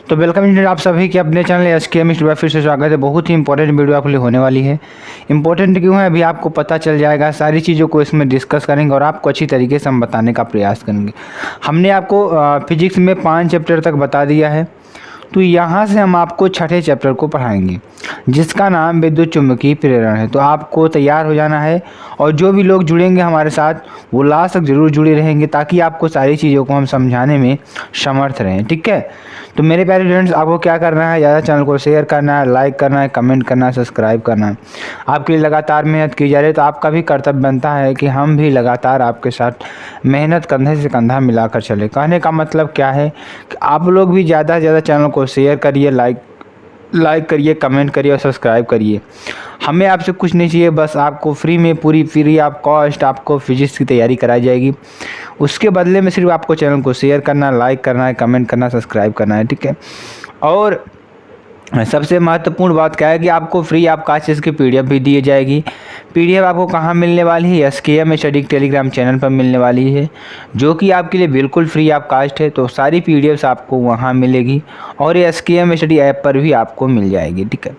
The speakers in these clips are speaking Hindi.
तो वेलकम इंजीनियर आप सभी के अपने चैनल SKM स्टूडियो फिर से स्वागत है। बहुत ही इंपॉर्टेंट वीडियो आपके लिए होने वाली है। इंपॉर्टेंट क्यों है अभी आपको पता चल जाएगा। सारी चीज़ों को इसमें डिस्कस करेंगे और आपको अच्छी तरीके से हम बताने का प्रयास करेंगे। हमने आपको फिजिक्स में 5 चैप्टर तक बता दिया है, तो यहाँ से हम आपको छठे चैप्टर को पढ़ाएंगे जिसका नाम विद्युत चुम्बकीय प्रेरण है। तो आपको तैयार हो जाना है और जो भी लोग जुड़ेंगे हमारे साथ वो लास्ट तक ज़रूर जुड़े रहेंगे ताकि आपको सारी चीज़ों को हम समझाने में समर्थ रहें। ठीक है, तो मेरे प्यारे फ्रेंड्स, आपको क्या करना है, ज़्यादा चैनल को शेयर करना है, लाइक करना है, कमेंट करना है, सब्सक्राइब करना है। आपके लिए लगातार मेहनत की जा रही है, तो आपका भी कर्तव्य बनता है कि हम भी लगातार आपके साथ मेहनत कंधे से कंधा मिलाकर चले। कहने का मतलब क्या है कि आप लोग भी ज़्यादा से ज़्यादा चैनल को शेयर करिए, लाइक करिए, कमेंट करिए और सब्सक्राइब करिए। हमें आपसे कुछ नहीं चाहिए, बस आपको फ्री में पूरी फ्री ऑफ कॉस्ट आपको फिजिक्स की तैयारी कराई जाएगी। उसके बदले में सिर्फ आपको चैनल को शेयर करना, लाइक करना है, कमेंट करना, सब्सक्राइब करना है। ठीक है, और सबसे महत्वपूर्ण बात क्या है कि आपको फ्री ऑफ कास्ट इसकी PDF भी दी जाएगी। PDF आपको कहाँ मिलने वाली है? SKM स्टडी टेलीग्राम चैनल पर मिलने वाली है, जो कि आपके लिए बिल्कुल फ्री ऑफ कास्ट है। तो सारी PDFs आपको वहाँ मिलेगी और ये SKM स्टडी ऐप पर भी आपको मिल जाएगी। ठीक है,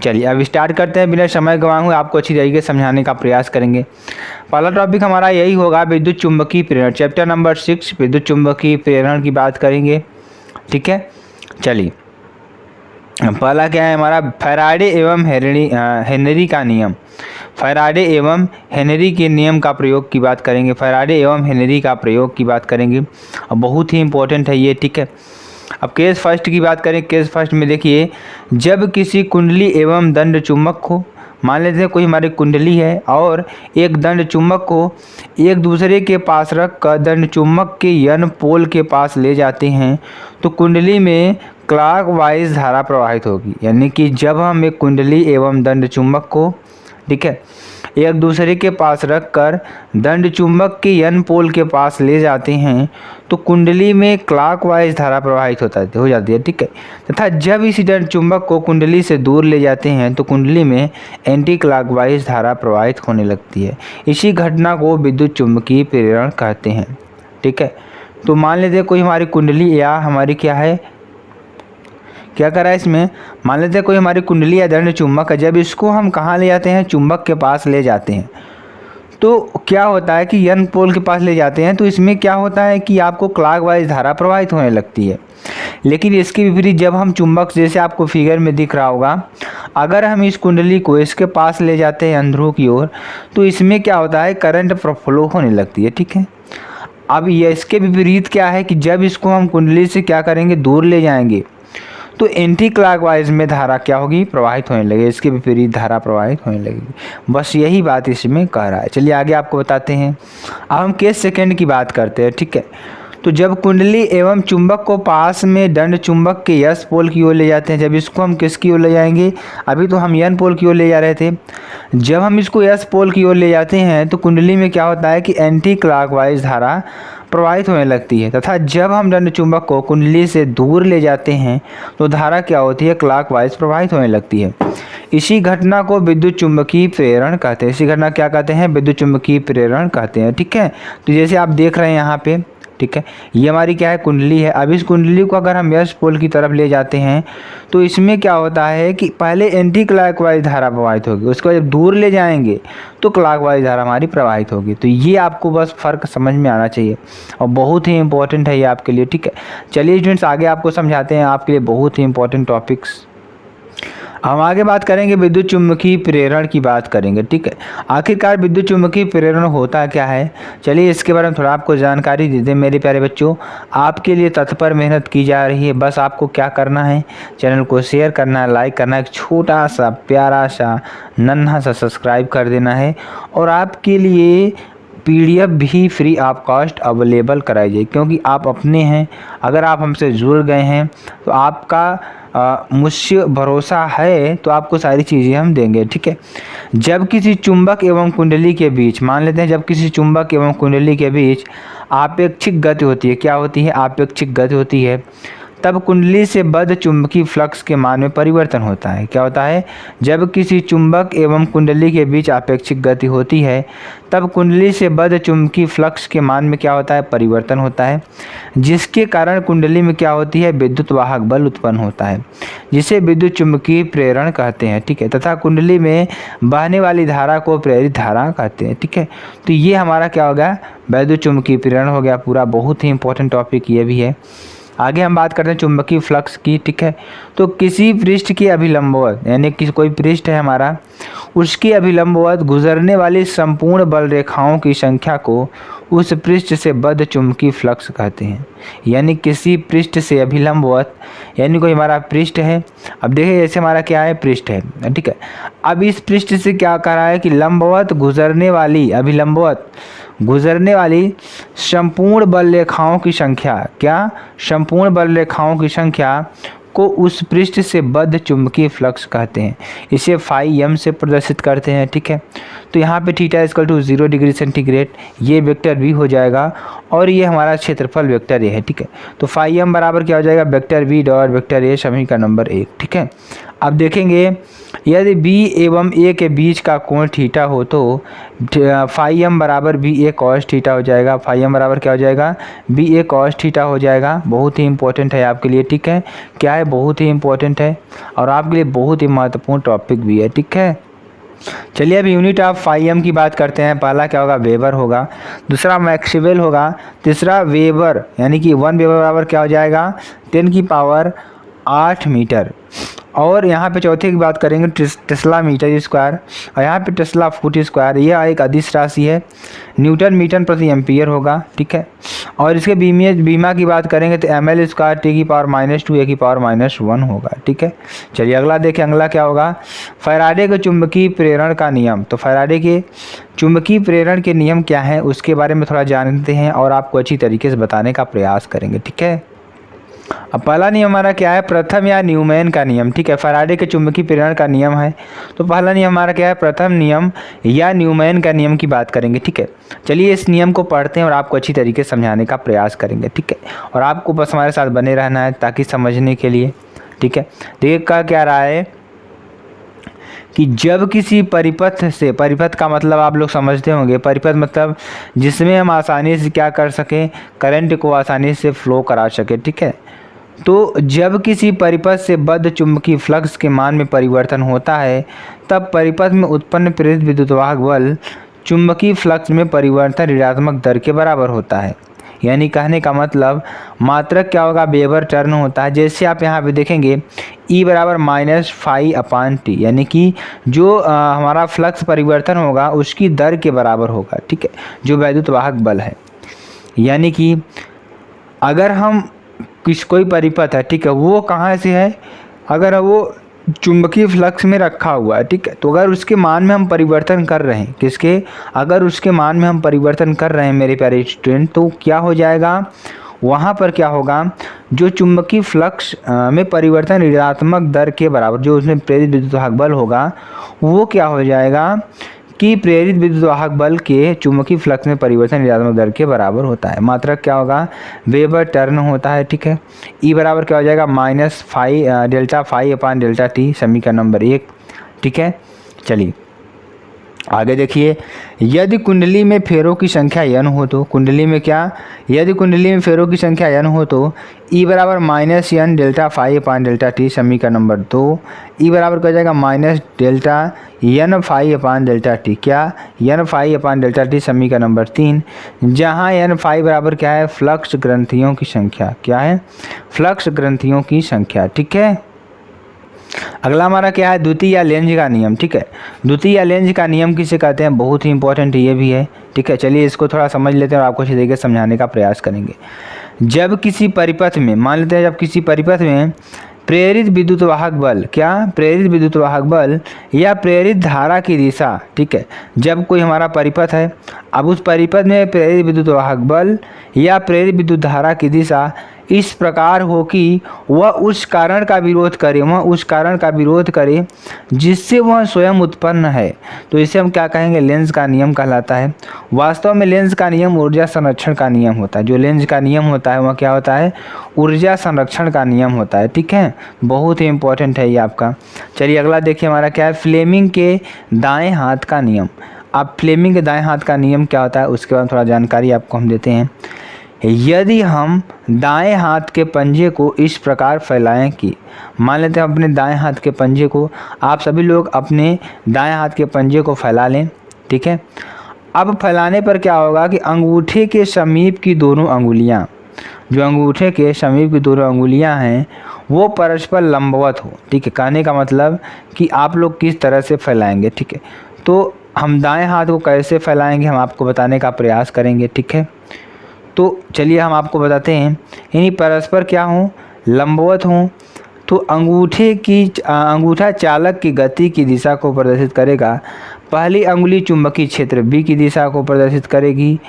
चलिए अब स्टार्ट करते हैं। बिना समय गंवाए हुए आपको अच्छी तरीके से समझाने का प्रयास करेंगे। पहला टॉपिक हमारा यही होगा, विद्युत चुम्बकीय प्रेरण, चैप्टर नंबर 6 विद्युत चुम्बकीय प्रेरण की बात करेंगे। ठीक है, चलिए पहला क्या है हमारा, फैराडे एवं हेनरी का नियम। फैराडे एवं हेनरी के नियम का प्रयोग की बात करेंगे। फैराडे एवं हेनरी का प्रयोग की बात करेंगे और बहुत ही इंपॉर्टेंट है ये। ठीक है, अब केस फर्स्ट की बात करें। केस फर्स्ट में देखिए, जब किसी कुंडली एवं दंड चुम्बक को, मान लेते हैं कोई हमारी कुंडली है और एक दंड चुम्बक को एक दूसरे के पास रख कर दंड चुम्बक के यन पोल के पास ले जाते हैं, तो कुंडली में क्लॉकवाइज धारा प्रवाहित होगी। यानी कि जब हम एक कुंडली एवं दंड चुम्बक को, ठीक है, एक दूसरे के पास रख कर दंड चुम्बक के यन पोल के पास ले जाते हैं तो कुंडली में क्लॉकवाइज धारा प्रवाहित हो जाती है। ठीक है, तथा जब इसी दंड चुम्बक को कुंडली से दूर ले जाते हैं तो कुंडली में एंटी क्लॉकवाइज धारा प्रवाहित होने लगती है। इसी घटना को विद्युत चुम्बकीय प्रेरण कहते हैं। ठीक है, तो मान लेते हैं कोई हमारी कुंडली या हमारी क्या है, क्या करा है इसमें, मान लेते हैं कोई हमारी कुंडली या दंड चुम्बक है। जब इसको हम कहाँ ले जाते हैं, चुम्बक के पास ले जाते हैं, तो क्या होता है कि यन पोल के पास ले जाते हैं तो इसमें क्या होता है कि आपको क्लॉकवाइज धारा प्रवाहित होने लगती है। लेकिन इसके विपरीत जब हम चुम्बक, जैसे आपको फिगर में दिख रहा होगा, अगर हम इस कुंडली को इसके पास ले जाते हैं अंदरों की ओर, तो इसमें क्या होता है, करंट फ्लो होने लगती है। ठीक है, अब ये इसके विपरीत क्या है कि जब इसको हम कुंडली से क्या करेंगे, दूर ले जाएंगे, तो एंटी क्लॉकवाइज में धारा क्या होगी, प्रवाहित होने लगेगी। इसके विपरीत धारा प्रवाहित होने लगेगी। बस यही बात इसमें कह रहा है। चलिए आगे आपको बताते हैं। अब हम केस सेकंड की बात करते हैं। ठीक है, तो जब कुंडली एवं चुंबक को पास में दंड चुंबक के यस पोल की ओर ले जाते हैं, जब इसको हम किसकी ओर ले जाएंगे, अभी तो हम यन पोल की ओर ले जा रहे थे, जब हम इसको यस पोल की ओर ले जाते हैं तो कुंडली में क्या होता है कि एंटी क्लॉकवाइज धारा प्रवाहित होने लगती है, तथा जब हम दंड चुंबक को कुंडली से दूर ले जाते हैं तो धारा क्या होती है, क्लॉकवाइज प्रवाहित होने लगती है। इसी घटना को विद्युत चुंबकीय प्रेरण कहते हैं। इसी घटना क्या कहते हैं, विद्युत चुंबकीय प्रेरण कहते हैं। ठीक है, तो जैसे आप देख रहे हैं यहाँ पे, ठीक है, ये हमारी क्या है, कुंडली है। अब इस कुंडली को अगर हम यस पोल की तरफ ले जाते हैं तो इसमें क्या होता है कि पहले एंटी क्लॉकवाइज धारा प्रवाहित होगी, उसको जब दूर ले जाएंगे तो क्लॉकवाइज धारा हमारी प्रवाहित होगी। तो ये आपको बस फ़र्क समझ में आना चाहिए और बहुत ही इंपॉर्टेंट है ये आपके लिए। ठीक है, चलिए स्टूडेंट्स आगे आपको समझाते हैं आपके लिए बहुत ही इंपॉर्टेंट टॉपिक्स। हम आगे बात करेंगे, विद्युत चुम्बकीय प्रेरण की बात करेंगे। ठीक है, आखिरकार विद्युत चुम्बकीय प्रेरण होता क्या है, चलिए इसके बारे में थोड़ा आपको जानकारी दे दें। मेरे प्यारे बच्चों, आपके लिए तत्पर मेहनत की जा रही है। बस आपको क्या करना है, चैनल को शेयर करना है, लाइक करना है, एक छोटा सा प्यारा सा नन्हा सा सब्सक्राइब कर देना है और आपके लिए PDF भी फ्री ऑफ कॉस्ट अवेलेबल कराई जाए, क्योंकि आप अपने हैं। अगर आप हमसे जुड़ गए हैं तो आपका मुझसे भरोसा है, तो आपको सारी चीज़ें हम देंगे। ठीक है, जब किसी चुंबक एवं कुंडली के बीच, मान लेते हैं जब किसी चुंबक एवं कुंडली के बीच आपेक्षिक गति होती है, क्या होती है, आपेक्षिक गति होती है, तब कुंडली से बद्ध चुंबकीय फ्लक्स के मान में परिवर्तन होता है। क्या होता है? जब किसी चुंबक एवं कुंडली के बीच आपेक्षिक गति होती है तब कुंडली से बद्ध चुंबकीय फ्लक्स के मान में क्या होता है? परिवर्तन होता है, जिसके कारण कुंडली में क्या होती है? विद्युत वाहक बल उत्पन्न होता है, जिसे विद्युत चुंबकीय प्रेरण कहते हैं। ठीक है, तथा कुंडली में बहने वाली धारा को प्रेरित धारा कहते हैं। ठीक है, तो ये हमारा क्या होगा? विद्युत चुंबकीय प्रेरण हो गया पूरा। बहुत ही इंपॉर्टेंट टॉपिक ये भी है। आगे हम बात करते हैं चुंबकीय फ्लक्स की। ठीक है, तो किसी पृष्ठ के अभिलंबवत, यानी कि कोई पृष्ठ है हमारा, उसकी अभिलंबवत गुजरने वाली संपूर्ण बल रेखाओं की संख्या को उस पृष्ठ से बद्ध चुंबकीय फ्लक्स कहते हैं। यानी किसी पृष्ठ से अभिलंबवत, यानी कोई हमारा पृष्ठ है। अब देखिए जैसे हमारा क्या है? पृष्ठ है। ठीक है, अब इस पृष्ठ से क्या कह रहा है कि लंबवत गुजरने वाली, अभिलंबवत गुजरने वाली संपूर्ण बल रेखाओं की संख्या, क्या? संपूर्ण बल रेखाओं की संख्या को उस पृष्ठ से बद्ध चुंबकीय फ्लक्स कहते हैं। इसे फाई एम से प्रदर्शित करते हैं। ठीक है, तो यहाँ पे theta equal to 0 degree centigrade, ये वेक्टर भी हो जाएगा और ये हमारा क्षेत्रफल वेक्टर ए है। ठीक है, तो फाई एम बराबर क्या हो जाएगा? Vector B dot vector A, समीकरण नंबर 1। ठीक है, अब देखेंगे यदि बी एवं ए के बीच का कोण थीटा हो तो फाई एम बराबर बी ए कॉस थीटा हो जाएगा। फाई एम बराबर क्या हो जाएगा? बी ए कॉस थीटा हो जाएगा। बहुत ही इंपॉर्टेंट है आपके लिए। ठीक है, क्या है? बहुत ही इंपॉर्टेंट है और आपके लिए बहुत ही महत्वपूर्ण टॉपिक भी है। ठीक है, चलिए अब यूनिट ऑफ फाई एम की बात करते हैं। पहला क्या होगा? वेबर होगा, दूसरा मैक्सवेल होगा, तीसरा वेबर, यानी कि 1 वेबर बराबर क्या हो जाएगा? 10 की पावर 8 मीटर। और यहाँ पे चौथे की बात करेंगे टेस्ला मीटर स्क्वायर, और यहाँ पे टेस्ला फुट स्क्वायर। यह एक अदिश राशि है, न्यूटन मीटर प्रति एम्पियर होगा। ठीक है, और इसके बीमा की बात करेंगे तो ml स्क्वायर टी की पावर -2 ए की पावर -1 होगा। ठीक है, चलिए अगला देखें। अगला क्या होगा? फैराडे के चुंबकीय प्रेरण का नियम। तो फैराडे के चुंबकीय प्रेरण के नियम क्या हैं उसके बारे में थोड़ा जानते हैं और आपको अच्छी तरीके से बताने का प्रयास करेंगे। ठीक है, अब पहला नियम हमारा क्या है? प्रथम या न्यूमैन का नियम। ठीक है, फैराडे के चुंबकीय प्रेरण का नियम है, तो पहला नियम हमारा क्या है? प्रथम नियम या न्यूमैन का नियम की बात करेंगे। ठीक है, चलिए इस नियम को पढ़ते हैं और आपको अच्छी तरीके से समझाने का प्रयास करेंगे। ठीक है, और आपको बस हमारे साथ बने रहना है ताकि समझने के लिए। ठीक है, देखिए क्या रहा है कि जब किसी परिपथ से, परिपथ का मतलब आप लोग समझते होंगे, परिपथ मतलब जिसमें हम आसानी से क्या कर सकें? करंट को आसानी से फ्लो करा सके। ठीक है, तो जब किसी परिपथ से बद्ध चुंबकीय फ्लक्स के मान में परिवर्तन होता है तब परिपथ में उत्पन्न प्रेरित विद्युतवाहक बल चुंबकीय फ्लक्स में परिवर्तन ऋणात्मक दर के बराबर होता है। यानी कहने का मतलब मात्रक क्या होगा? वेबर टर्न होता है। जैसे आप यहाँ पे देखेंगे E बराबर -φ/t, यानी कि जो हमारा फ्लक्स परिवर्तन होगा उसकी दर के बराबर होगा। ठीक है, जो वैद्युत वाहक बल है। यानी कि अगर हम कोई परिपथ है, ठीक है, वो कहाँ से है? अगर वो चुंबकीय फ्लक्स में रखा हुआ है। ठीक है, तो अगर उसके मान में हम परिवर्तन कर रहे हैं, किसके? अगर उसके मान में हम परिवर्तन कर रहे हैं मेरे प्यारे स्टूडेंट, तो क्या हो जाएगा? वहाँ पर क्या होगा? जो चुंबकीय फ्लक्स में परिवर्तन ऋणात्मक दर के बराबर, जो उसमें प्रेरित विद्युतवाहक बल होगा, वो क्या हो जाएगा कि प्रेरित विद्युतवाहक बल के चुंबकीय फ्लक्स में परिवर्तन ऋणात्मक दर के बराबर होता है। मात्रक क्या होगा? वेबर टर्न होता है। ठीक है, E बराबर क्या हो जाएगा? -φ/Δt, समीकरण नंबर 1। ठीक है, चलिए आगे देखिए। यदि कुंडली में फेरों की संख्या n हो तो, कुंडली में क्या? यदि कुंडली में फेरों की संख्या n हो तो E बराबर -n∆φ/Δt, समीकरण नंबर 2। E बराबर क्या हो जाएगा? -Δn∅/Δt, क्या? n∅/Δt, समीकरण नंबर 3, जहाँ n∅ बराबर क्या है? फ्लक्स ग्रंथियों की संख्या। क्या है? फ्लक्स ग्रंथियों की संख्या। ठीक है, अगला हमारा क्या है? द्वितीय या लेंज का नियम। ठीक है, द्वितीय या लेंज का नियम किसे कहते हैं? बहुत ही इंपॉर्टेंट ये भी है। ठीक है, चलिए इसको थोड़ा समझ लेते हैं और आपको अच्छी तरीके से समझाने का प्रयास करेंगे। जब किसी परिपथ में, मान लेते हैं जब किसी परिपथ में प्रेरित विद्युतवाहक बल, क्या? प्रेरित विद्युतवाहक बल या प्रेरित धारा की दिशा। ठीक है, जब कोई हमारा परिपथ है, अब उस परिपथ में प्रेरित विद्युतवाहक बल या प्रेरित विद्युत धारा की दिशा इस प्रकार हो कि वह उस कारण का विरोध करे जिससे वह स्वयं उत्पन्न है, तो इसे हम क्या कहेंगे, लेंज का नियम कहलाता है। वास्तव में लेंज का नियम ऊर्जा संरक्षण का नियम होता है। जो लेंज का नियम होता है वह क्या होता है, ऊर्जा संरक्षण का नियम होता है। ठीक है, बहुत ही इंपॉर्टेंट है ये आपका। चलिए अगला देखिए हमारा क्या है, फ्लेमिंग के दाएं हाथ का नियम। अब फ्लेमिंग के दाएं हाथ का नियम क्या होता है उसके बाद थोड़ा जानकारी आपको हम देते हैं। यदि हम दाएं हाथ के पंजे को इस प्रकार फैलाएं कि, मान लेते हैं अपने दाएं हाथ के पंजे को, आप सभी लोग अपने दाएं हाथ के पंजे को फैला लें। ठीक है, अब फैलाने पर क्या होगा कि अंगूठे के समीप की दोनों अंगुलियां, जो अंगूठे के समीप की दोनों अंगुलियां हैं वो परस्पर लंबवत हो। ठीक है, कहने का मतलब कि आप लोग किस तरह से फैलाएंगे। ठीक है, तो हम दाएं हाथ को कैसे फैलाएंगे हम आपको बताने का प्रयास करेंगे। ठीक है, तो चलिए हम आपको बताते हैं, यानी परस्पर क्या हों, लंबवत हों। तो अंगूठा चालक की गति की दिशा को प्रदर्शित करेगा। पहली अंगुली चुंबकीय क्षेत्र B की दिशा को प्रदर्शित करेगी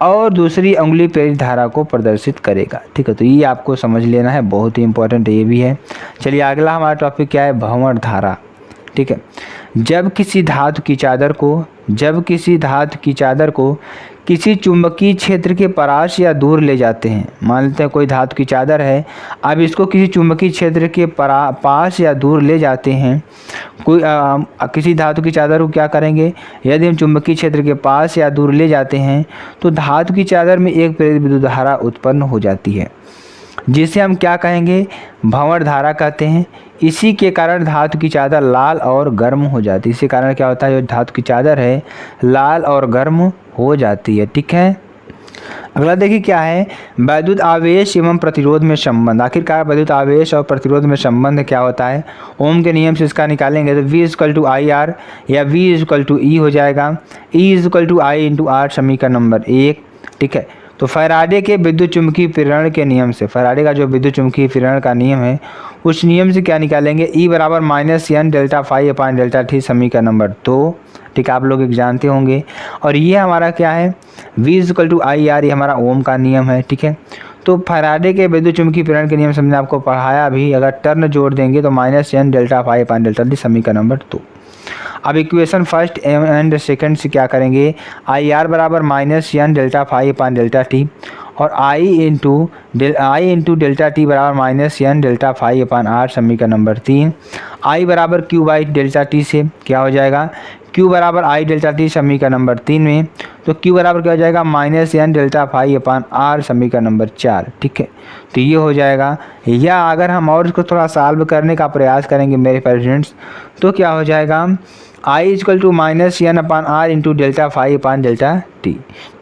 और दूसरी अंगुली प्रेरित धारा को प्रदर्शित करेगा। ठीक है, तो ये आपको समझ लेना है, बहुत ही इंपॉर्टेंट ये भी है। चलिए अगला हमारा टॉपिक क्या है, भंवर धारा। ठीक है, जब किसी धातु की चादर को किसी चुंबकीय क्षेत्र के पास या दूर ले जाते हैं, मान लेते हैं कोई धातु की चादर है, अब इसको किसी चुंबकीय क्षेत्र के पास या दूर ले जाते हैं, किसी धातु की चादर को क्या करेंगे, यदि हम चुंबकीय क्षेत्र के पास या दूर ले जाते हैं तो धातु की चादर में एक प्रेरित विद्युत धारा उत्पन्न हो जाती है, जिसे हम क्या कहेंगे, भंवर धारा कहते हैं। इसी के कारण धातु की चादर लाल और गर्म हो जाती है। इसी कारण क्या होता है, जो धातु की चादर है लाल और गर्म हो जाती है। ठीक है, अगला देखिए क्या है, वैद्युत आवेश एवं प्रतिरोध में संबंध। आखिरकार वैद्युत आवेश और प्रतिरोध में संबंध क्या होता है, ओम के नियम से इसका निकालेंगे तो V=IR या V=E हो जाएगा। E=I×R समीकरण नंबर 1। ठीक है, तो फैराडे के विद्युत चुम्बकीय प्रेरण के नियम से, फैराडे का जो विद्युत चुम्बकीय प्रेरण का नियम है उस नियम से क्या निकालेंगे, E −N delta phi upon delta T समीकरण नंबर 2। ठीक है, आप लोग एक जानते होंगे। और ये हमारा क्या है, V=IR, ये हमारा ओम का नियम है। ठीक है, तो फैराडे के विद्युत चुम्बकीय प्रेरण के नियम से हमने आपको पढ़ाया भी, अगर टर्न जोड़ देंगे तो -N delta phi upon delta T समीकरण नंबर 2। अब इक्वेशन फर्स्ट एंड सेकंड से क्या करेंगे, IR -N delta phi upon delta T और I into delta T -N delta phi upon R समीकरण number 3। I Q delta T से क्या हो जाएगा, Q I डेल्टा T समीकरण नंबर 3 में, तो Q क्या हो जाएगा, -N delta phi upon R समीकरण नंबर 4। ठीक है, तो ये हो जाएगा। या अगर हम और इसको थोड़ा सॉल्व करने का प्रयास करेंगे मेरे फ्रेंड्स, तो क्या हो जाएगा, I=-N upon R into delta phi upon delta T।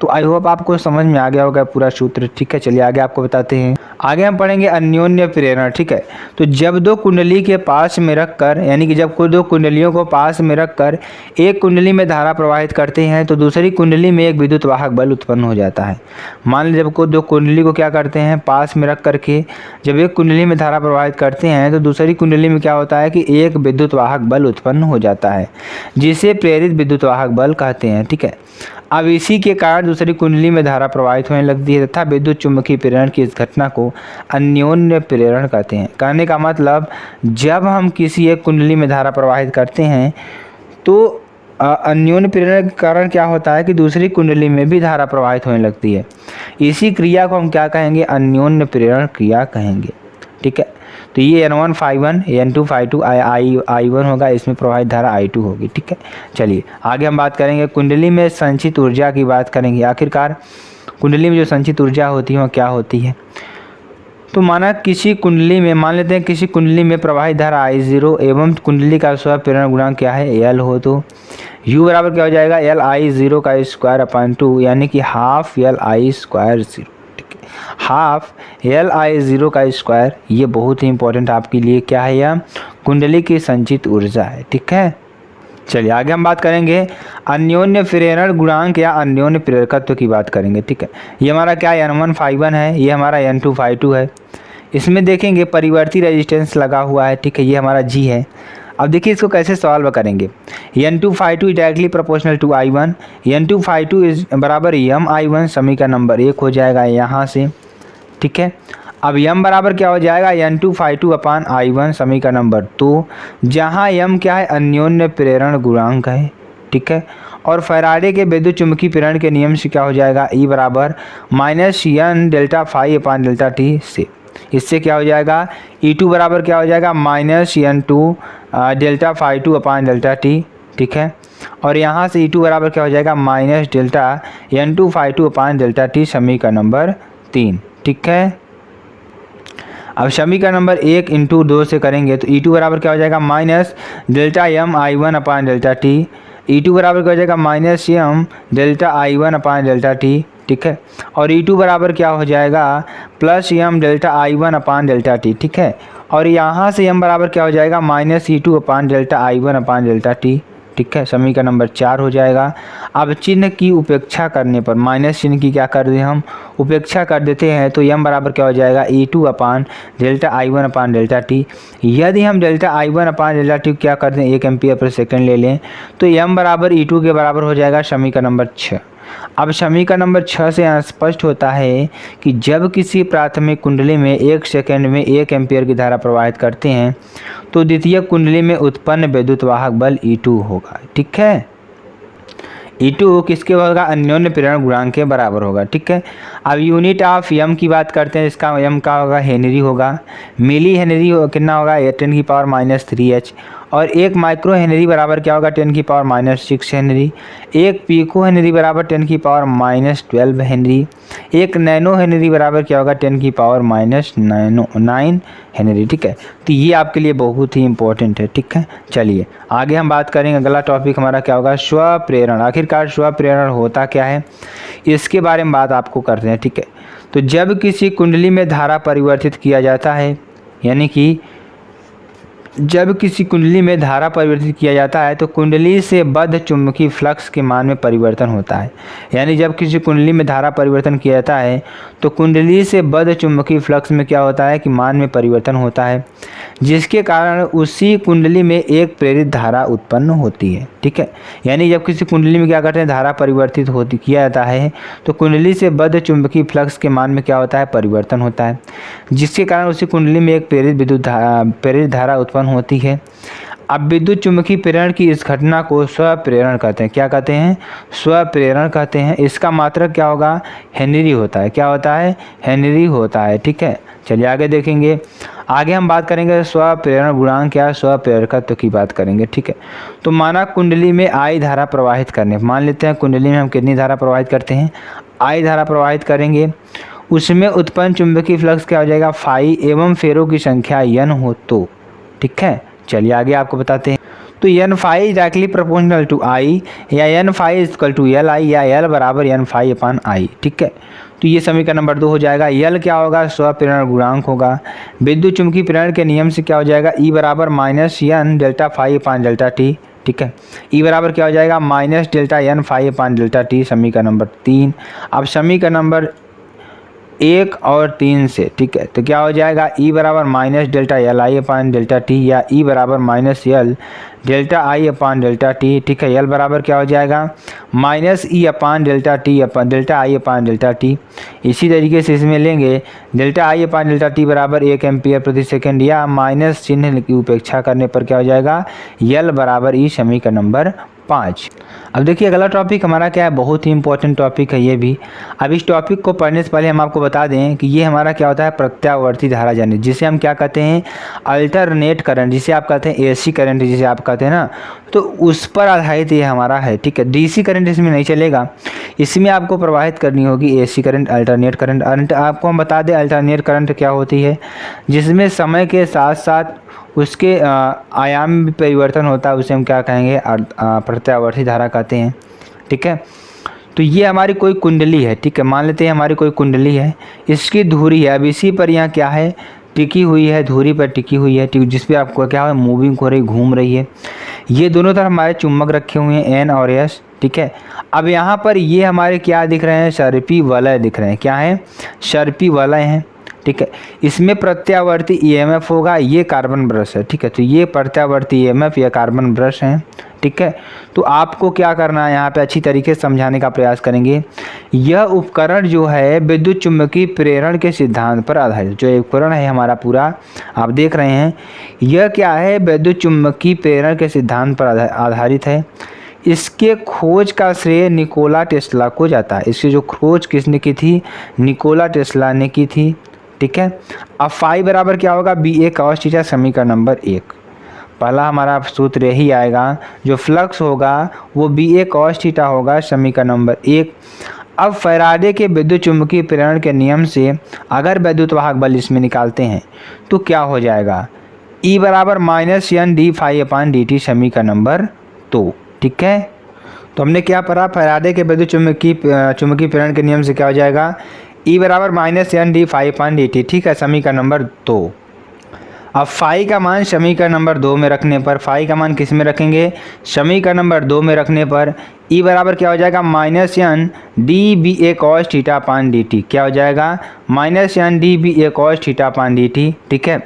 तो आई होप आपको समझ में आ गया होगा पूरा सूत्र। ठीक है, चलिए आगे आपको बताते हैं। आगे हम पढ़ेंगे अन्योन्य प्रेरण। ठीक है, तो जब दो कुंडली के पास में रख कर, यानी कि जब कोई दो कुंडलियों को पास में रख कर एक कुंडली में धारा प्रवाहित करते हैं तो दूसरी कुंडली में एक विद्युत वाहक बल उत्पन्न हो जाता है। मान लीजिए जब कोई दो कुंडली को क्या करते हैं, पास में रख करके जब एक कुंडली में धारा प्रवाहित करते हैं तो दूसरी कुंडली में क्या होता है कि एक विद्युत वाहक बल उत्पन्न हो जाता है, जिसे प्रेरित विद्युत वाहक बल कहते हैं। ठीक है, अब इसी के कारण दूसरी कुंडली में धारा प्रवाहित होने लगती है तथा विद्युत चुम्बकीय प्रेरण की इस घटना को अन्योन्य प्रेरण कहते हैं। कहने का मतलब, जब हम किसी एक कुंडली में धारा प्रवाहित करते हैं तो अन्योन्य प्रेरण के कारण क्या होता है कि दूसरी कुंडली में भी धारा प्रवाहित होने लगती है। इसी क्रिया को हम क्या कहेंगे, अन्योन्य प्रेरण क्रिया कहेंगे। ठीक है, तो ये N1 ∅1 N2 ∅2 I1 होगा, इसमें प्रवाहित धारा I2 होगी। ठीक है, चलिए आगे हम बात करेंगे कुंडली में संचित ऊर्जा की बात करेंगे। आखिरकार कुंडली में जो संचित ऊर्जा होती है वो क्या होती है, तो माना किसी कुंडली में, मान लेते हैं किसी कुंडली में प्रवाहित धारा I0 एवं कुंडली का स्व प्रेरण गुणांक क्या है, L हो, तो U बराबर क्या हो जाएगा, Li0 का स्क्वायर अपान 2, यानी कि हाफ Li²0। हाफ Li0 का स्क्वायर, ये बहुत ही इंपॉर्टेंट आपके लिए क्या है, यह कुंडली की संचित ऊर्जा है। ठीक है, चलिए आगे हम बात करेंगे अन्योन्य प्रेरण गुणांक या अन्योन्य प्रेरकत्व की बात करेंगे। ठीक है, ये हमारा क्या N1 ∅1 है, ये हमारा N2 ∅2 है। इसमें देखेंगे परिवर्ती रेजिस्टेंस लगा हुआ है। ठीक है, ये हमारा G है। अब देखिए इसको कैसे सॉल्व करेंगे, N2 ∅2 directly proportional to I1, N2 ∅2 बराबर M I1 समीकरण नंबर 1 हो जाएगा यहाँ से। ठीक है, अब यम बराबर क्या हो जाएगा, N2ϕ2/I1 समीकरण नंबर 2, जहाँ यम क्या है, अन्योन्य प्रेरण गुणांक है, ठीक है। और फैराडे के विद्युत चुम्बकीय प्रेरण के नियम से क्या हो जाएगा, E बराबर -N∆ϕ/T से। इससे क्या हो जाएगा, E2 बराबर क्या हो जाएगा, -N2∆ϕ2/T, ठीक है। और यहाँ से E2 बराबर क्या हो जाएगा, -N2ϕ2/T समीकरण नंबर 3, ठीक है। अब समीकरण नंबर 1 इंटू 2 से करेंगे तो E2 बराबर क्या हो जाएगा, -ΔMI1/ΔT। E2 बराबर क्या हो जाएगा, -M∆I1/ΔT, ठीक है। और E2 बराबर क्या हो जाएगा, +M∆I1/ΔT, ठीक है। और यहाँ से M बराबर क्या हो जाएगा, -E2/ΔI1/ΔT, ठीक है। समीकरण नंबर 4 हो जाएगा। अब चिन्ह की उपेक्षा करने पर, माइनस चिन्ह की क्या कर दें हम, उपेक्षा कर देते हैं, तो M बराबर क्या हो जाएगा, E2/ΔI1/ΔT। यदि हम ΔI1/ΔT क्या कर दें, 1 एम्पीयर पर सेकंड ले लें, तो M बराबर E2 के बराबर हो जाएगा समीकरण नंबर 6। अब समीकरण नंबर 6 से यहाँ स्पष्ट होता है कि जब किसी प्राथमिक कुंडली में 1 सेकंड में 1 एम्पीयर की धारा प्रवाहित करते हैं तो द्वितीय कुंडली में उत्पन्न विद्युत वाहक बल E2 होगा, ठीक है। E2 किसके होगा, अन्योन्य प्रेरण गुणांक के बराबर होगा, ठीक है। अब यूनिट ऑफ यम की बात करते हैं, इसका यम का होगा, हेनरी होगा। मिली हेनरी कितना होगा, 10⁻³ और 1 माइक्रो हेनरी बराबर क्या होगा, 10⁻6 हेनरी। 1 पीको हेनरी बराबर 10⁻12 हेनरी। 1 नैनो हेनरी बराबर क्या होगा, 10⁻9 हेनरी, ठीक है। तो ये आपके लिए बहुत ही इंपॉर्टेंट है, ठीक है। चलिए आगे हम बात करेंगे, अगला टॉपिक हमारा क्या होगा, स्वप्रेरण। आखिरकार स्वप्रेरण होता क्या है, इसके बारे में बात आपको करते हैं, ठीक है। तो जब किसी कुंडली में धारा परिवर्तित किया जाता है, यानी कि जब किसी कुंडली में धारा परिवर्तित किया जाता है तो कुंडली से बद्ध चुंबकीय फ्लक्स के मान में परिवर्तन होता है। यानी जब किसी कुंडली में धारा परिवर्तन किया जाता है तो कुंडली से बद्ध चुंबकीय फ्लक्स में क्या होता है कि मान में परिवर्तन होता है, जिसके कारण उसी कुंडली में एक प्रेरित धारा उत्पन्न होती है, ठीक है। यानी जब किसी कुंडली में क्या करते हैं, धारा परिवर्तित किया जाता है तो कुंडली से बद्ध चुंबकीय फ्लक्स के मान में क्या होता है, परिवर्तन होता है, जिसके कारण उसी कुंडली में एक प्रेरित धारा उत्पन्न होती है। अब विद्युत चुम्बकीय प्रेरण की इस घटना को स्वप्रेरण कहते हैं। क्या कहते हैं, स्वप्रेरण कहते हैं। इसका मात्रक क्या होगा, हेनरी होता है। क्या होता है, हेनरी होता है, ठीक है। चलिए आगे देखेंगे। आगे हम बात करेंगे स्वप्रेरण गुणांक या स्वप्रेरकत्व की बात करेंगे, ठीक है। तो माना कुंडली में I धारा प्रवाहित करने, मान लेते हैं कुंडली में हम कितनी धारा प्रवाहित करते हैं, I धारा प्रवाहित करेंगे, उसमें उत्पन्न चुंबकीय फ्लक्स क्या हो जाएगा, फाई एवं फेरों की संख्या N हो तो, ठीक है। चलिए आगे आपको बताते हैं। तो N∅ directly proportional to I या N∅ = Li या L बराबर N∅/I, ठीक है। तो ये समीकरण नंबर 2 हो जाएगा। L क्या होगा, स्वप्रेरण गुणांक होगा। विद्युत चुम्बकीय प्रेरण के नियम से क्या हो जाएगा, E बराबर -N∆ϕ/T, ठीक है। E बराबर क्या हो जाएगा, -ΔN∅/T समीकरण नंबर 3। अब समीकरण नंबर 1 और 3 से, ठीक है, तो क्या हो जाएगा, E बराबर -ΔLi/ΔT या E बराबर -L∆I/ΔT, ठीक है। L बराबर क्या हो जाएगा, -E/ΔTΔI/ΔT। इसी तरीके से इसमें लेंगे ΔI/ΔT बराबर 1 एम्पीयर प्रति सेकंड या माइनस चिन्ह की उपेक्षा करने पर क्या हो जाएगा, L बराबर E समीकरण नंबर 5। अब देखिए अगला टॉपिक हमारा क्या है, बहुत ही इंपॉर्टेंट टॉपिक है ये भी। अब इस टॉपिक को पढ़ने से पहले हम आपको बता दें कि ये हमारा क्या होता है, प्रत्यावर्ती धारा जनित, जिसे हम क्या कहते हैं, अल्टरनेट करंट, जिसे आप कहते हैं AC करंट, जिसे आप कहते हैं ना, तो उस पर आधारित ये हमारा है, ठीक है। DC करंट इसमें नहीं चलेगा, इसमें आपको प्रवाहित करनी होगी AC करंट, अल्टरनेट करंट। आपको हम बता दें अल्टरनेट करंट क्या होती है, जिसमें समय के साथ साथ उसके आयाम में परिवर्तन होता है, उसे हम क्या कहेंगे, प्रत्यावर्ती धारा कहते हैं, ठीक है। तो ये हमारी कोई कुंडली है, ठीक है, मान लेते हैं हमारी कोई कुंडली है, इसकी धुरी है, अब इसी पर यहाँ क्या है, टिकी हुई है, धुरी पर टिकी हुई है, ठीक, जिस पे आपको क्या है, मूविंग हो रही, घूम रही है। ये दोनों तरफ हमारे चुम्बक रखे हुए हैं N और S, ठीक है। अब यहाँ पर ये हमारे क्या दिख रहे हैं, सर्पी वलय दिख रहे हैं। क्या है, सर्पी वलय हैं, ठीक है। इसमें प्रत्यावर्ती ईएमएफ होगा, ये कार्बन ब्रश है, ठीक है। तो ये प्रत्यावर्ती ईएमएफ या कार्बन ब्रश हैं, ठीक है। तो आपको क्या करना है, यहाँ पे अच्छी तरीके से समझाने का प्रयास करेंगे। यह उपकरण जो है विद्युत चुम्बकीय प्रेरण के सिद्धांत पर आधारित, जो उपकरण है हमारा पूरा आप देख रहे हैं, यह क्या है, विद्युत चुम्बकीय प्रेरण के सिद्धांत पर आधारित है। इसके खोज का श्रेय निकोला टेस्ला को जाता है। इसकी जो खोज किसने की थी, निकोला टेस्ला ने की थी, ठीक है। अब फाई बराबर क्या होगा, बी ए कॉस थीटा, समीकरण नंबर 1। पहला हमारा सूत्र यही आएगा, जो फ्लक्स होगा वो बी ए कॉस थीटा होगा, समीकरण नंबर 1। अब फैराडे के विद्युत चुम्बकीय प्रेरण के नियम से अगर विद्युत वाहक बल इसमें निकालते हैं तो क्या हो जाएगा, E बराबर माइनस एन डी फाई अपान डी टी, समीकरण नंबर 2, ठीक है। तो हमने क्या पढ़ा, फैराडे के विद्युत चुम्बकीय प्रेरण के नियम से क्या हो जाएगा, E बराबर माइनस एन डी फाई अपान डी टी, ठीक है, समीकरण नंबर 2। अब फाई का मान समीकरण नंबर 2 में रखने पर, फाई का मान किस में रखेंगे, समीकरण नंबर 2 में रखने पर E बराबर क्या हो जाएगा, minus N D B A cos theta upon D T, क्या हो जाएगा, minus N D B A cos theta upon D T, ठीक है।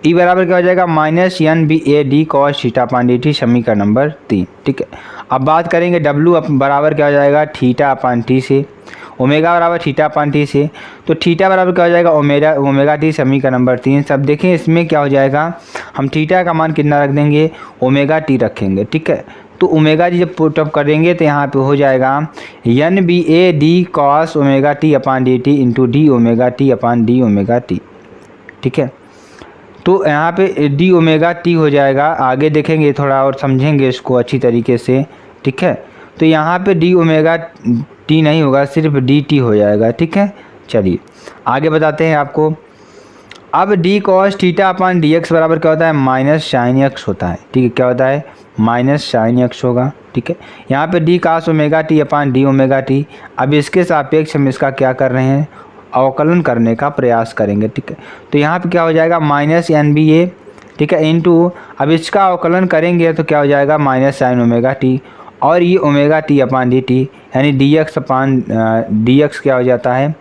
E बराबर क्या हो जाएगा, minus N B A D cos theta upon D T, समीकरण नंबर 3, ठीक है। अब बात करेंगे W बराबर क्या हो जाएगा, थीटा अपान टी से, ओमेगा बराबर थीटा अपान टी से, तो थीटा बराबर क्या हो जाएगा, ओमेगा टी, समीकरण नंबर 3। सब देखें इसमें क्या हो जाएगा, हम थीटा का मान कितना रख देंगे, ओमेगा टी रखेंगे, ठीक है। तो ओमेगा जी जब पुट अप करेंगे तो यहाँ पे हो जाएगा N B A D cos omega T upon D T into D omega T upon D omega T, ठीक है। तो यहाँ पे डी ओमेगा टी हो जाएगा, आगे देखेंगे थोड़ा और समझेंगे इसको अच्छी तरीके से, ठीक है। तो यहाँ पे डी ओमेगा टी नहीं होगा, सिर्फ डी टी हो जाएगा, ठीक है। चलिए आगे बताते हैं आपको। अब D cos theta upon D x बराबर क्या होता है, माइनस साइन एक्स होता है, ठीक है। क्या होता है, माइनस साइन एक्स होगा, ठीक है। यहाँ पे D cos omega T upon D omega T. अब इसके सापेक्ष हम इसका क्या कर रहे हैं, अवकलन करने का प्रयास करेंगे, ठीक है। तो यहाँ पे क्या हो जाएगा, माइनस एन बी ए, ठीक है, इंटू, अब इसका अवकलन करेंगे तो क्या हो जाएगा, माइनस साइन ओमेगा टी, और ये omega T upon D T, यानी D X upon D x क्या हो जाता है,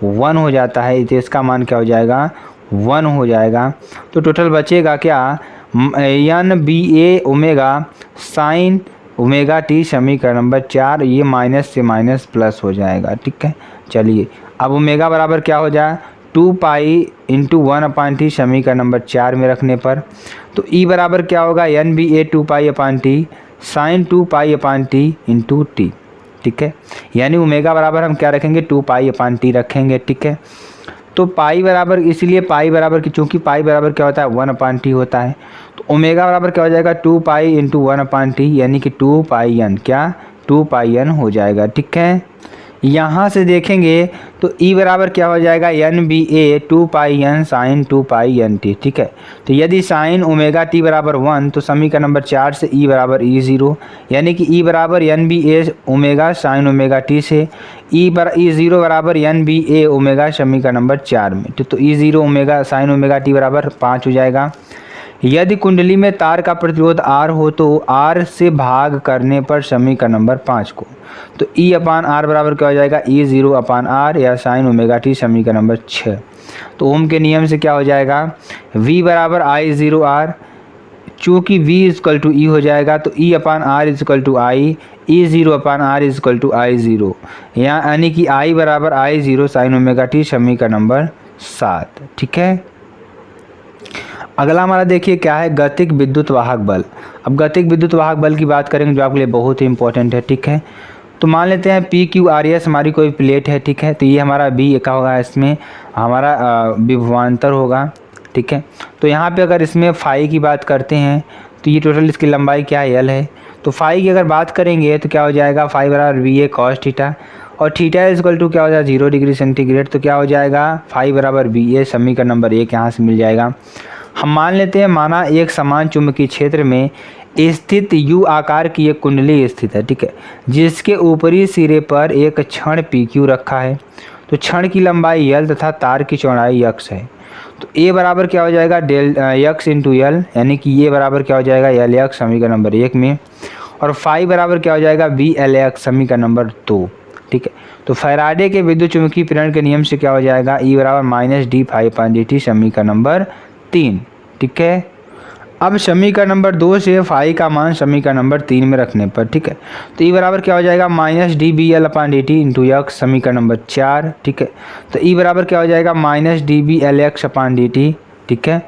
1 हो जाता है। तो इसका मान क्या हो जाएगा, 1 हो जाएगा। तो टोटल बचेगा क्या, एन बी ए ओमेगा साइन ओमेगा टी, समीकरण नंबर 4। ये माइनस से माइनस प्लस हो जाएगा, ठीक है। चलिए अब ओमेगा बराबर क्या हो जाए, 2 पाई इंटू 1 अपान टी, समीकरण नंबर 4 में रखने पर। तो ई बराबर क्या होगा, एन बी ए 2 पाई अपान टी साइन 2 पाई अपान टी इंटू टी, ठीक है। यानी ओमेगा बराबर हम क्या रखेंगे, 2 पाई अपान टी रखेंगे, ठीक है। तो पाई बराबर, इसलिए पाई बराबर की, चूँकि पाई बराबर क्या होता है, 1 अपान टी होता है। तो ओमेगा बराबर क्या हो जाएगा, 2 पाई इंटू 1 अपान टी, यानी कि 2 पाई एन, क्या 2 पाई एन हो जाएगा, ठीक है। यहाँ से देखेंगे तो E बराबर क्या हो जाएगा, एन बी ए 2 पाई एन साइन 2 पाई एन टी, ठीक है। तो यदि साइन ओमेगा टी बराबर 1, तो समीकरण नंबर 4 से E बराबर E 0, यानी कि E बराबर एन बी ए ओमेगा साइन ओमेगा टी से E 0 बराबर एन बी ए ओमेगा, समीकरण नंबर 4 में। तो E 0 omega sine omega T बराबर 5 हो जाएगा। यदि कुंडली में तार का प्रतिरोध R हो तो R से भाग करने पर समीकरण नंबर 5 को, तो E अपान आर बराबर क्या हो जाएगा, E 0 अपान आर या साइन ओमेगा टी, समीकरण नंबर 6। तो ओम के नियम से क्या हो जाएगा, V बराबर I 0 R, चूँकि V इजकल टू E हो जाएगा तो E upon R equal to I, E 0 upon R equal to I 0, यानी कि I बराबर I 0 साइन ओमेगा टी, समीकरण नंबर 7, ठीक है। अगला हमारा देखिए क्या है, गतिक विद्युत वाहक बल। अब गतिक विद्युत वाहक बल की बात करेंगे जो आपके लिए बहुत ही इंपॉर्टेंट है, ठीक है। तो मान लेते हैं पी क्यू आर एस हमारी कोई प्लेट है, ठीक है। तो ये हमारा बी का होगा, इसमें हमारा विभवांतर होगा, ठीक है। तो यहाँ पे अगर इसमें फाई की बात करते हैं तो ये टोटल इसकी लंबाई क्या है, एल है। तो फाई की अगर बात करेंगे तो क्या हो जाएगा, फाई बराबर वी ए कॉस थीटा, और थीटा इजकल टू क्या हो जाएगा, 0 डिग्री सेंटीग्रेड। तो क्या हो जाएगा, फाई बराबर बी ए, समीकरण नंबर 1 यहाँ से मिल जाएगा। हम मान लेते हैं, माना एक समान चुंबकीय क्षेत्र में स्थित यू आकार की एक कुंडली स्थित है, ठीक है, जिसके ऊपरी सिरे पर एक क्षण पी क्यू रखा है। तो क्षण की लंबाई यल तथा तार की चौड़ाई यक्स है। तो ए बराबर क्या हो जाएगा, डेल यक्स इंटू यल, यानी कि ये बराबर क्या हो जाएगा, यल यक्स, समीकरण नंबर 1 में। और फाई बराबर क्या हो जाएगा, बी एल एक्स, समीकरण नंबर 2। ठीक है। तो फैराडे के विद्युत चुंबकीय प्रेरण के नियम से क्या हो जाएगा, E बराबर माइनस डी फाई अपान डी टी, समीकरण नंबर 3। ठीक है। अब समीकरण नंबर 2 से फाई का मान समीकरण नंबर 3 में रखने पर, ठीक है, तो E बराबर क्या हो जाएगा, minus D B L upon D T into X, समीकरण नंबर 4। ठीक है। तो E बराबर क्या हो जाएगा, minus D B L X upon D T. ठीक है।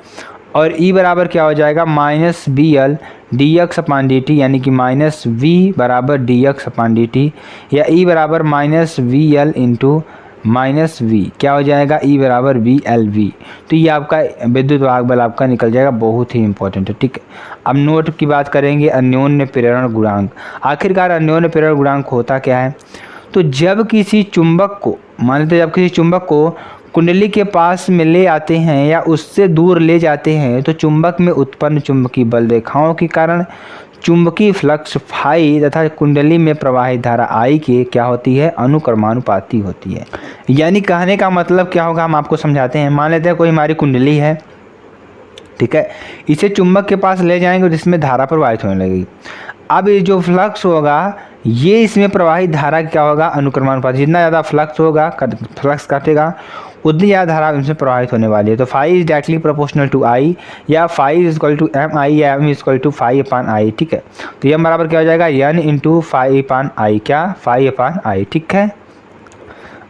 और E बराबर क्या हो जाएगा, minus B L D X upon D T, यानी कि माइनस वी बराबर D X upon D T, या E बराबर minus V L into minus V, क्या हो जाएगा, E बराबर वी एल वी। तो ये आपका विद्युत वाहक बल आपका निकल जाएगा, बहुत ही इंपॉर्टेंट है। ठीक है। अब नोट की बात करेंगे, अन्योन्य प्रेरण गुणांक। आखिरकार अन्योन्य प्रेरण गुणांक होता क्या है, तो जब किसी चुंबक को, मान लेते जब किसी चुंबक को कुंडली के पास में ले आते हैं या उससे दूर ले जाते हैं, तो चुंबक में उत्पन्न चुंबकीय बल रेखाओं के कारण चुंबकीय फ्लक्स फाई तथा कुंडली में प्रवाहित धारा आई के क्या होती है, अनुक्रमानुपाती होती है। यानी कहने का मतलब क्या होगा, हम आपको समझाते हैं। मान लेते हैं कोई हमारी कुंडली है, ठीक है, इसे चुंबक के पास ले जाएंगे और इसमें धारा प्रवाहित होने लगेगी। अब ये जो फ्लक्स होगा, ये इसमें प्रवाहित धारा क्या होगा, अनुक्रमानुपाती। जितना ज़्यादा फ्लक्स होगा, फ्लक्स काटेगा, उतनी ज़्यादा धारा इसमें प्रवाहित होने वाली है। तो phi is directly proportional to I, या phi is equal to M I, या M is equal to phi upon I. ठीक है। तो एम बराबर क्या हो जाएगा, N into phi upon I, क्या, फाई अपान आई। ठीक है।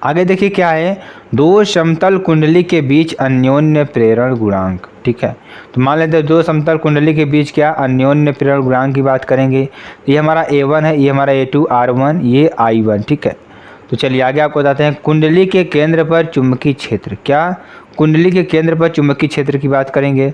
आगे देखिए क्या है, दो समतल कुंडली के बीच अन्योन्य प्रेरण गुणांक। ठीक है। तो मान लेते हैं दो समतल कुंडली के बीच क्या, अन्योन्य प्रेरण गुणांक की बात करेंगे। ये हमारा A1 है, ये हमारा A2 R1, ये I1। ठीक है। तो चलिए आगे आपको बताते हैं, कुंडली के केंद्र पर चुंबकीय क्षेत्र। क्या, कुंडली के केंद्र पर चुंबकीय क्षेत्र की बात करेंगे,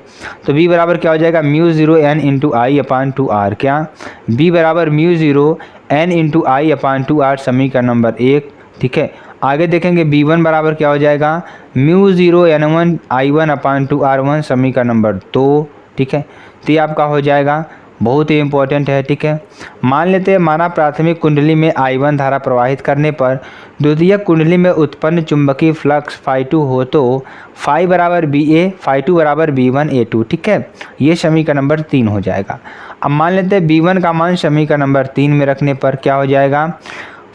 तो B बराबर क्या हो जाएगा, म्यू 0 N इंटू आई अपान 2R। क्या, B बराबर म्यू 0 N इंटू आई अपान 2R, समीकरण नंबर 1। ठीक है। आगे देखेंगे B1 बराबर क्या हो जाएगा, म्यू 0 N1 I1 अपान 2R1, समीकरण नंबर 2। ठीक है। तो ये आपका हो जाएगा, बहुत ही इंपॉर्टेंट है। ठीक है। मान लेते हैं माना प्राथमिक कुंडली में I1 धारा प्रवाहित करने पर द्वितीयक कुंडली में उत्पन्न चुंबकीय फ्लक्स φ2 हो, तो फाई बराबर BA, φ2 बराबर B1 A2। ठीक है। ये समीकरण नंबर 3 हो जाएगा। अब मान लेते हैं B1 का मान समीकरण नंबर 3 में रखने पर क्या हो जाएगा,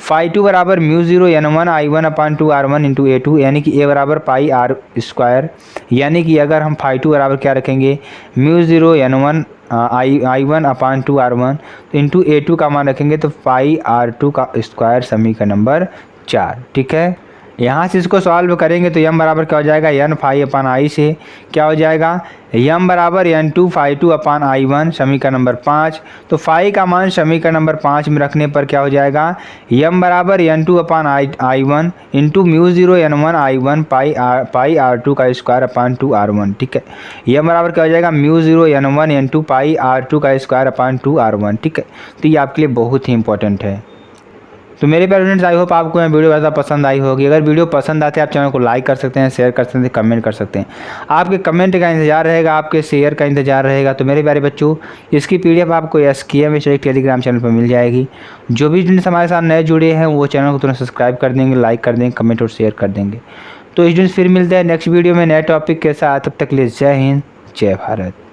φ2 बराबर म्यू 0 N1 I1 अपान 2R1 इंटू A2, यानी कि A बराबर पाई R स्क्वायर। यानी कि अगर हम φ2 बराबर क्या रखेंगे, म्यू 0 N1 I1 अपान 2R1 इंटू A2 का मान रखेंगे, तो पाई R2 का स्क्वायर, समीकरण नंबर 4। ठीक है। यहाँ से इसको सॉल्व करेंगे तो यम बराबर क्या हो जाएगा, एन फाई अपान आई से क्या हो जाएगा, यम बराबर N2 φ2 अपान I1, समीकरण नंबर 5। तो फाई का मान समीकरण नंबर 5 में रखने पर क्या हो जाएगा, यम बराबर N2 अपान I1 into mu 0 N1 I1 पाई R2 का स्क्वायर अपान 2R1। ठीक है। यम बराबर क्या हो जाएगा, म्यू 0 N1 N2 पाई R2 का स्क्वायर अपान 2R1। ठीक है। तो ये आपके लिए बहुत ही इंपॉर्टेंट है। तो मेरे प्यारे फ्रेंड्स, आई होप आपको ये वीडियो ज़्यादा पसंद आई होगी। अगर वीडियो पसंद आते हैं, आप चैनल को लाइक कर सकते हैं, शेयर कर सकते हैं, कमेंट कर सकते हैं। आपके कमेंट का इंतजार रहेगा, आपके शेयर का इंतजार रहेगा। तो मेरे प्यारे बच्चों, इसकी PDF आपको SKM टेलीग्राम चैनल पर मिल जाएगी। जो भी स्टूडेंट्स हमारे साथ नए जुड़े हैं, वो चैनल को तुरंत सब्सक्राइब कर देंगे, लाइक कर देंगे, कमेंट और शेयर कर देंगे। तो स्टूडेंट्स फिर मिलते हैं नेक्स्ट वीडियो में नए टॉपिक के साथ। तब तक के लिए जय हिंद, जय भारत।